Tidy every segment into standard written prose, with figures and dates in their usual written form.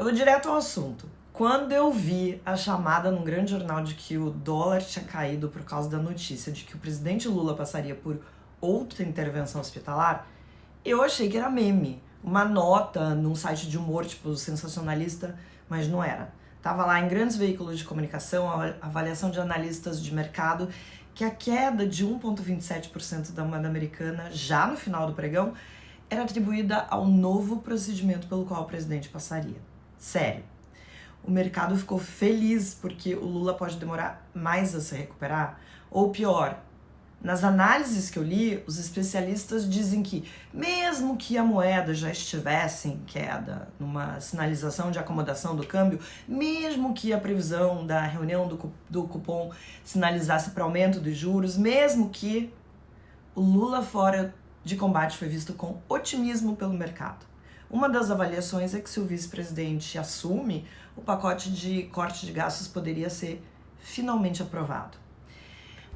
Eu vou direto ao assunto. Quando eu vi a chamada num grande jornal de que o dólar tinha caído por causa da notícia de que o presidente Lula passaria por outra intervenção hospitalar, eu achei que era meme. Uma nota num site de humor, tipo, sensacionalista, mas não era. Tava lá em grandes veículos de comunicação, a avaliação de analistas de mercado, que a queda de 1,27% da moeda americana, já no final do pregão, era atribuída ao novo procedimento pelo qual o presidente passaria. Sério. O mercado ficou feliz porque o Lula pode demorar mais a se recuperar? Ou pior, nas análises que eu li, os especialistas dizem que, mesmo que a moeda já estivesse em queda, numa sinalização de acomodação do câmbio, mesmo que a previsão da reunião do cupom sinalizasse para aumento dos juros, mesmo que o Lula fora de combate foi visto com otimismo pelo mercado. Uma das avaliações é que se o vice-presidente assume, o pacote de corte de gastos poderia ser finalmente aprovado.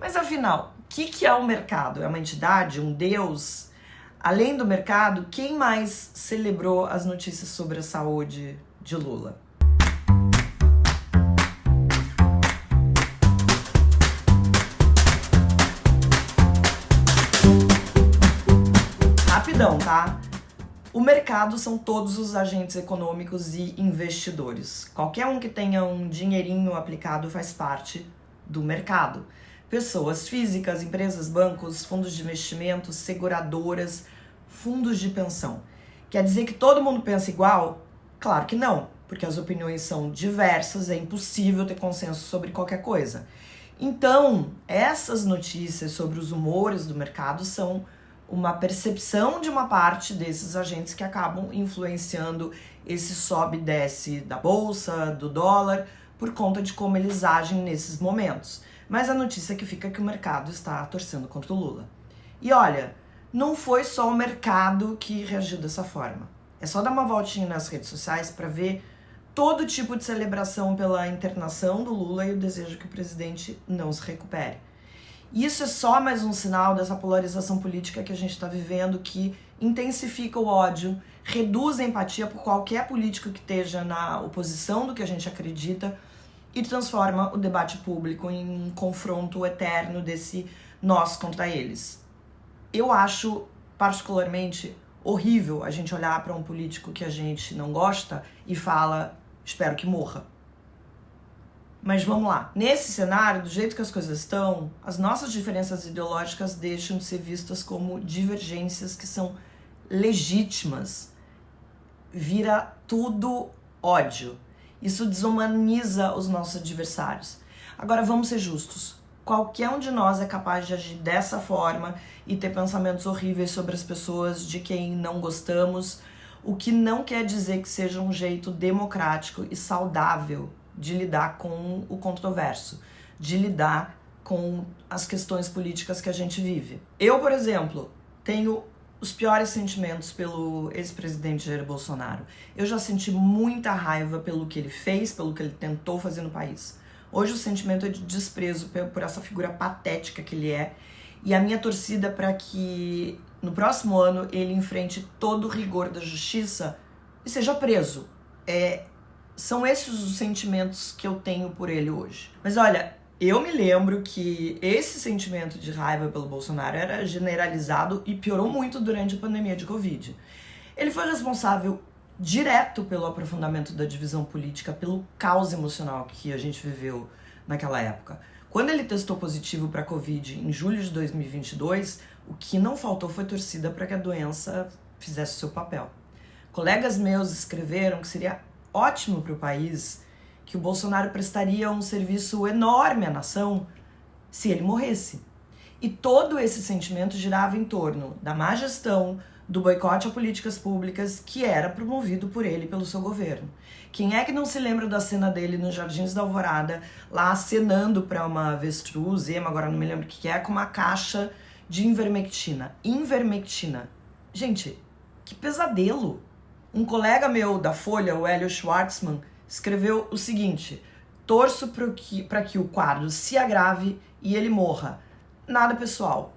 Mas afinal, o que é o mercado? É uma entidade, um deus? Além do mercado, quem mais celebrou as notícias sobre a saúde de Lula? Rapidão, tá? O mercado são todos os agentes econômicos e investidores. Qualquer um que tenha um dinheirinho aplicado faz parte do mercado. Pessoas físicas, empresas, bancos, fundos de investimento, seguradoras, fundos de pensão. Quer dizer que todo mundo pensa igual? Claro que não, porque as opiniões são diversas, é impossível ter consenso sobre qualquer coisa. Então, essas notícias sobre os humores do mercado são uma percepção de uma parte desses agentes que acabam influenciando esse sobe e desce da bolsa, do dólar, por conta de como eles agem nesses momentos. Mas a notícia que fica é que o mercado está torcendo contra o Lula. E olha, não foi só o mercado que reagiu dessa forma. É só dar uma voltinha nas redes sociais para ver todo tipo de celebração pela internação do Lula e o desejo que o presidente não se recupere. Isso é só mais um sinal dessa polarização política que a gente está vivendo, que intensifica o ódio, reduz a empatia por qualquer político que esteja na oposição do que a gente acredita e transforma o debate público em um confronto eterno desse nós contra eles. Eu acho particularmente horrível a gente olhar para um político que a gente não gosta e fala, espero que morra. Mas vamos lá. Nesse cenário, do jeito que as coisas estão, as nossas diferenças ideológicas deixam de ser vistas como divergências que são legítimas. Vira tudo ódio. Isso desumaniza os nossos adversários. Agora, vamos ser justos. Qualquer um de nós é capaz de agir dessa forma e ter pensamentos horríveis sobre as pessoas de quem não gostamos, o que não quer dizer que seja um jeito democrático e saudável de lidar com o controverso, de lidar com as questões políticas que a gente vive. Eu, por exemplo, tenho os piores sentimentos pelo ex-presidente Jair Bolsonaro. Eu já senti muita raiva pelo que ele fez, pelo que ele tentou fazer no país. Hoje o sentimento é de desprezo por essa figura patética que ele é, e a minha torcida para que no próximo ano ele enfrente todo o rigor da justiça e seja preso. São esses os sentimentos que eu tenho por ele hoje. Mas olha, eu me lembro que esse sentimento de raiva pelo Bolsonaro era generalizado e piorou muito durante a pandemia de Covid. Ele foi responsável direto pelo aprofundamento da divisão política, pelo caos emocional que a gente viveu naquela época. Quando ele testou positivo para Covid em julho de 2022, o que não faltou foi torcida para que a doença fizesse o seu papel. Colegas meus escreveram que seria ótimo para o país, que o Bolsonaro prestaria um serviço enorme à nação se ele morresse. E todo esse sentimento girava em torno da má gestão, do boicote a políticas públicas que era promovido por ele e pelo seu governo. Quem é que não se lembra da cena dele nos Jardins da Alvorada, lá acenando para uma avestruz, agora não me lembro o que é, com uma caixa de ivermectina. Ivermectina. Gente, que pesadelo! Um colega meu da Folha, o Hélio Schwartzman, escreveu o seguinte: torço para que o quadro se agrave e ele morra. Nada pessoal.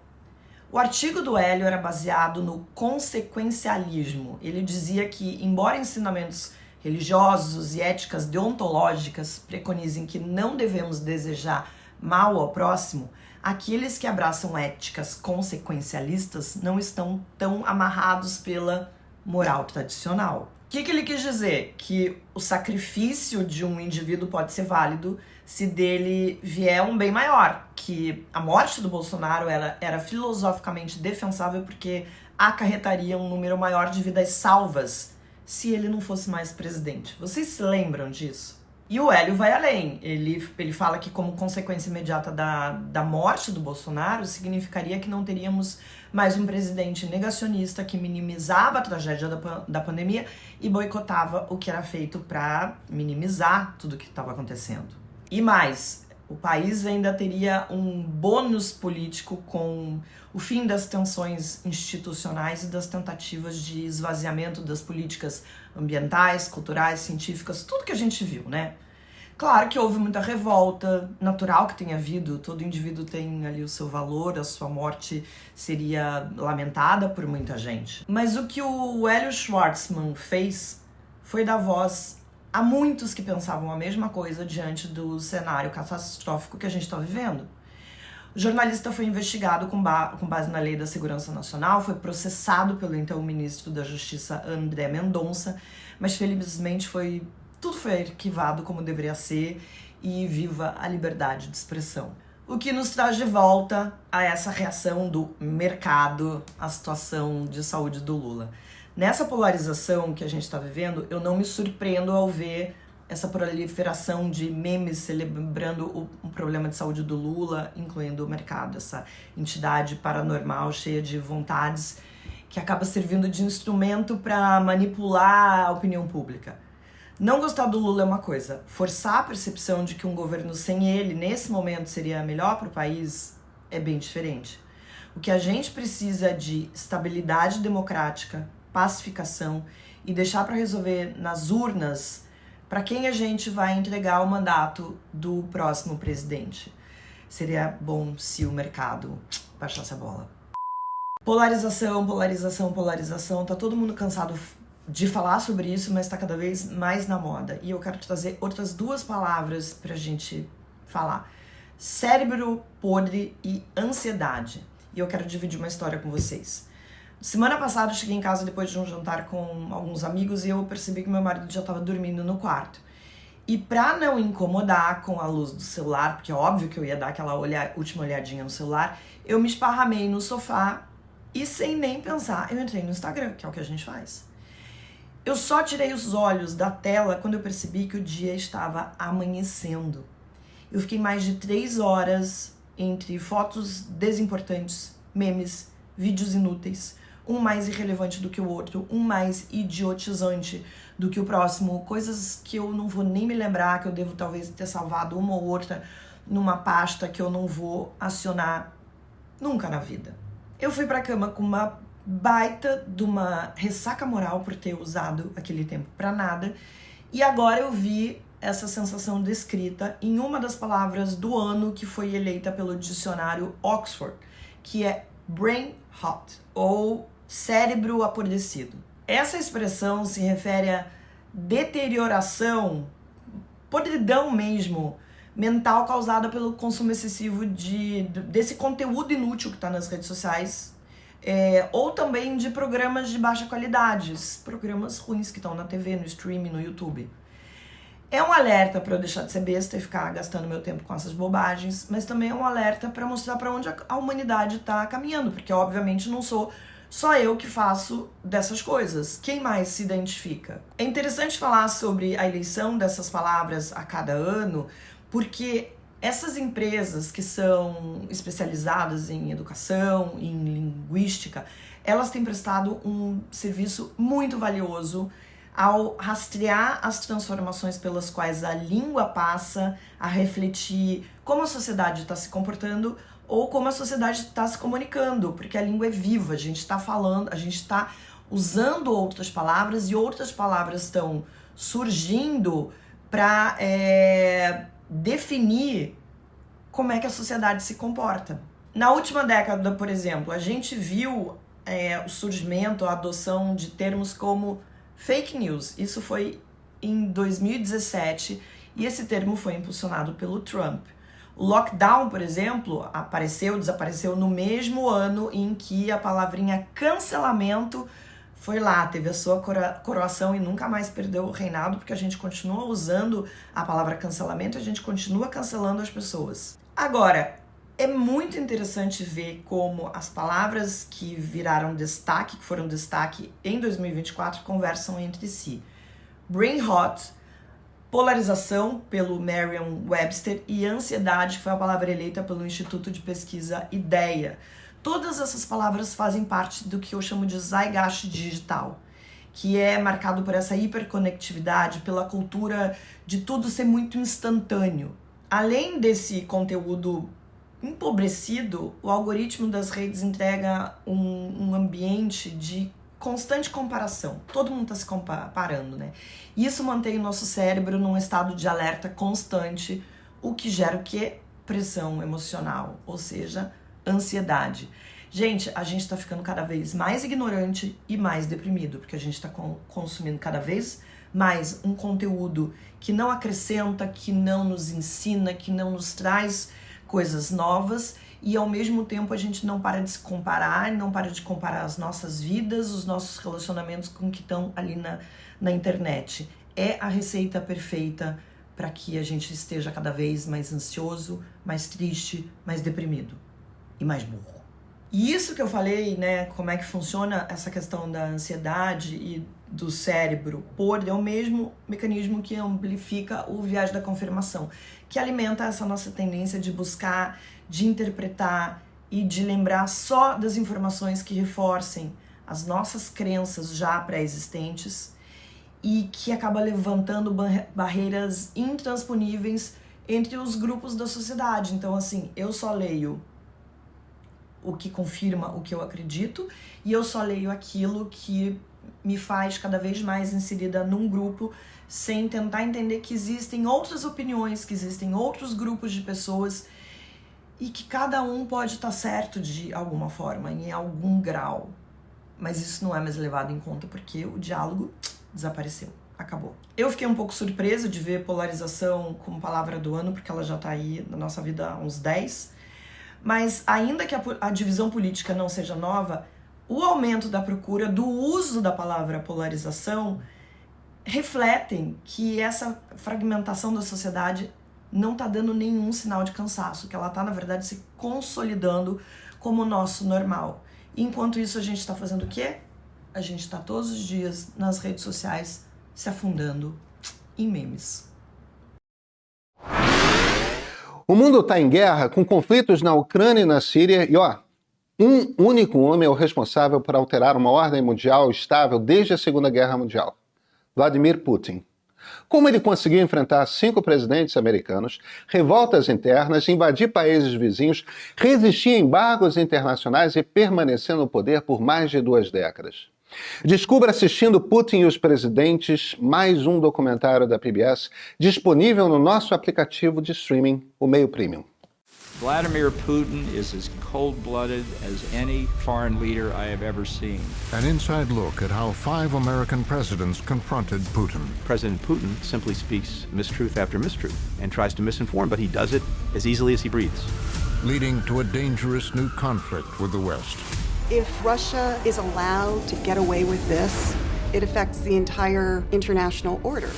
O artigo do Hélio era baseado no consequencialismo. Ele dizia que, embora ensinamentos religiosos e éticas deontológicas preconizem que não devemos desejar mal ao próximo, aqueles que abraçam éticas consequencialistas não estão tão amarrados pela moral tradicional. O que ele quis dizer? Que o sacrifício de um indivíduo pode ser válido se dele vier um bem maior, que a morte do Bolsonaro era filosoficamente defensável porque acarretaria um número maior de vidas salvas se ele não fosse mais presidente. Vocês se lembram disso? E o Hélio vai além. Ele fala que, como consequência imediata da morte do Bolsonaro, significaria que não teríamos mais um presidente negacionista que minimizava a tragédia da pandemia e boicotava o que era feito para minimizar tudo o que estava acontecendo. E mais, o país ainda teria um bônus político com o fim das tensões institucionais e das tentativas de esvaziamento das políticas ambientais, culturais, científicas, tudo que a gente viu, né? Claro que houve muita revolta, natural que tenha havido, todo indivíduo tem ali o seu valor, a sua morte seria lamentada por muita gente. Mas o que o Hélio Schwartzman fez foi dar voz a muitos que pensavam a mesma coisa diante do cenário catastrófico que a gente está vivendo. O jornalista foi investigado com base na Lei da Segurança Nacional, foi processado pelo então ministro da Justiça André Mendonça, mas felizmente tudo foi arquivado como deveria ser e viva a liberdade de expressão. O que nos traz de volta a essa reação do mercado à situação de saúde do Lula. Nessa polarização que a gente está vivendo, eu não me surpreendo ao ver essa proliferação de memes celebrando o problema de saúde do Lula, incluindo o mercado, essa entidade paranormal cheia de vontades que acaba servindo de instrumento para manipular a opinião pública. Não gostar do Lula é uma coisa, forçar a percepção de que um governo sem ele, nesse momento, seria melhor para o país, é bem diferente. O que a gente precisa é de estabilidade democrática, pacificação e deixar para resolver nas urnas para quem a gente vai entregar o mandato do próximo presidente. Seria bom se o mercado baixasse a bola. Polarização, polarização, polarização. Tá todo mundo cansado de falar sobre isso, mas tá cada vez mais na moda. E eu quero trazer outras duas palavras pra gente falar. Cérebro podre e ansiedade. E eu quero dividir uma história com vocês. Semana passada eu cheguei em casa depois de um jantar com alguns amigos e eu percebi que meu marido já estava dormindo no quarto. E pra não incomodar com a luz do celular, porque é óbvio que eu ia dar aquela última olhadinha no celular, eu me esparramei no sofá e sem nem pensar, eu entrei no Instagram, que é o que a gente faz. Eu só tirei os olhos da tela quando eu percebi que o dia estava amanhecendo. Eu fiquei mais de 3 horas entre fotos desimportantes, memes, vídeos inúteis, um mais irrelevante do que o outro, um mais idiotizante do que o próximo, coisas que eu não vou nem me lembrar, que eu devo talvez ter salvado uma ou outra numa pasta que eu não vou acionar nunca na vida. Eu fui pra cama com uma baita de uma ressaca moral por ter usado aquele tempo pra nada, e agora eu vi essa sensação descrita em uma das palavras do ano que foi eleita pelo dicionário Oxford, que é brain rot, ou cérebro apodrecido. Essa expressão se refere a deterioração, podridão mesmo, mental causada pelo consumo excessivo desse conteúdo inútil que está nas redes sociais, ou também de programas de baixa qualidade, programas ruins que estão na TV, no streaming, no YouTube. É um alerta para eu deixar de ser besta e ficar gastando meu tempo com essas bobagens, mas também é um alerta para mostrar para onde a humanidade está caminhando, porque obviamente não sou só eu que faço dessas coisas. Quem mais se identifica? É interessante falar sobre a eleição dessas palavras a cada ano, porque essas empresas que são especializadas em educação, em linguística, elas têm prestado um serviço muito valioso ao rastrear as transformações pelas quais a língua passa a refletir como a sociedade está se comportando ou como a sociedade está se comunicando, porque a língua é viva, a gente está falando, a gente está usando outras palavras e outras palavras estão surgindo para definir como é que a sociedade se comporta. Na última década, por exemplo, a gente viu o surgimento, a adoção de termos como fake news. Isso foi em 2017 e esse termo foi impulsionado pelo Trump. O lockdown, por exemplo, desapareceu no mesmo ano em que a palavrinha cancelamento foi lá, teve a sua coroação e nunca mais perdeu o reinado, porque a gente continua usando a palavra cancelamento, a gente continua cancelando as pessoas. Agora, é muito interessante ver como as palavras que viraram destaque, que foram destaque em 2024, conversam entre si. Brain rot, polarização pelo Merriam-Webster e ansiedade, que foi a palavra eleita pelo Instituto de Pesquisa IDEA. Todas essas palavras fazem parte do que eu chamo de zeitgeist digital, que é marcado por essa hiperconectividade, pela cultura de tudo ser muito instantâneo. Além desse conteúdo empobrecido, o algoritmo das redes entrega um ambiente de constante comparação. Todo mundo está se comparando, né? E isso mantém o nosso cérebro num estado de alerta constante, o que gera o quê? Pressão emocional, ou seja, ansiedade. Gente, a gente está ficando cada vez mais ignorante e mais deprimido, porque a gente está consumindo cada vez mais um conteúdo que não acrescenta, que não nos ensina, que não nos traz coisas novas, e ao mesmo tempo a gente não para de se comparar, não para de comparar as nossas vidas, os nossos relacionamentos com o que estão ali na internet. É a receita perfeita para que a gente esteja cada vez mais ansioso, mais triste, mais deprimido e mais burro. E isso que eu falei, né, como é que funciona essa questão da ansiedade e do cérebro é o mesmo mecanismo que amplifica o viés da confirmação, que alimenta essa nossa tendência de buscar, de interpretar e de lembrar só das informações que reforcem as nossas crenças já pré-existentes e que acaba levantando barreiras intransponíveis entre os grupos da sociedade. Então, assim, eu só leio o que confirma o que eu acredito e eu só leio aquilo que me faz cada vez mais inserida num grupo, sem tentar entender que existem outras opiniões, que existem outros grupos de pessoas e que cada um pode estar certo de alguma forma, em algum grau. Mas isso não é mais levado em conta porque o diálogo desapareceu, acabou. Eu fiquei um pouco surpresa de ver polarização como palavra do ano, porque ela já tá aí na nossa vida há uns 10, mas ainda que a divisão política não seja nova, o aumento da procura do uso da palavra polarização refletem que essa fragmentação da sociedade não está dando nenhum sinal de cansaço, que ela está, na verdade, se consolidando como o nosso normal. E enquanto isso, a gente está fazendo o quê? A gente está todos os dias nas redes sociais se afundando em memes. O mundo está em guerra, com conflitos na Ucrânia e na Síria, e um único homem é o responsável por alterar uma ordem mundial estável desde a Segunda Guerra Mundial: Vladimir Putin. Como ele conseguiu enfrentar 5 presidentes americanos, revoltas internas, invadir países vizinhos, resistir a embargos internacionais e permanecer no poder por mais de 2 décadas? Descubra assistindo Putin e os Presidentes, mais um documentário da PBS, disponível no nosso aplicativo de streaming, o Meio Premium. Vladimir Putin is as cold-blooded as any foreign leader I have ever seen. An inside look at how 5 American presidents confronted Putin. President Putin simply speaks mistruth after mistruth and tries to misinform, but he does it as easily as he breathes. Leading to a dangerous new conflict with the West. If Russia is allowed to get away with this, it affects the entire international order.